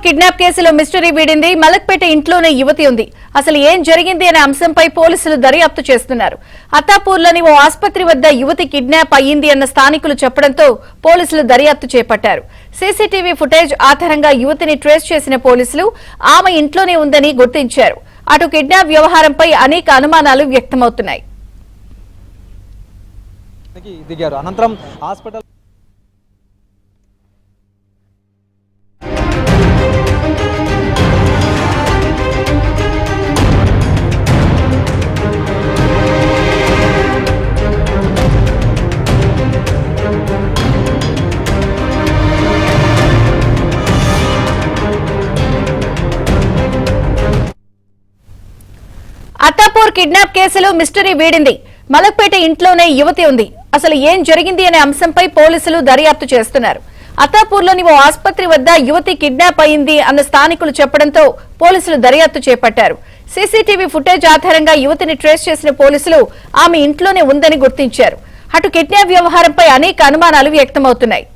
Kidnap కేసులో mystery వీడింది. Malakpet ఇంట్లోనే యువతి ఉంది. అసలు ఏం జరిగింది అనే అంశంపై పోలీసులు దర్యాప్తు చేస్తున్నారు. అత్తాపూర్లోని ఓ ఆసుపత్రి వద్ద యువతి కిడ్నాప్ అయ్యింది అన్న స్థానికులు చెప్పడంతో పోలీసులు దర్యాప్తు చేపట్టారు. సీసీటీవీ ఫుటేజ్ ఆధారంగా యువతిని ట్రేస్ చేసిన పోలీసులు ఆమె ఇంట్లోనే ఉందని గుర్తించారు. అటు కిడ్నాప్ వ్యవహారంపై అనేక అనుమానాలు వ్యక్తమవుతున్నాయి. అనంతరం హాస్పిటల్ అత్తాపూర్ కిడ్నాప్ కేసులో మిస్టరీ వీడింది. మలక్పేట ఇంట్లోనే యువతి ఉంది. అసలు ఏం జరిగింది అనే అంశంపై పోలీసులు దర్యాప్తు చేస్తున్నారు. అత్తాపూర్లోని ఓ ఆసుపత్రి వద్ద యువతి కిడ్నాప్ అయింది అన్న స్థానికులు చెప్పడంతో పోలీసులు దర్యాప్తు చేపట్టారు. సీసీటీవీ ఫుటేజ్ ఆధారంగా యువతిని ట్రేస్ చేసిన పోలీసులు ఆమె ఇంట్లోనే ఉందని గుర్తించారు. అటు కిడ్నాప్ వ్యవహారంపై అనేక అనుమానాలు వ్యక్తమవుతున్నాయి.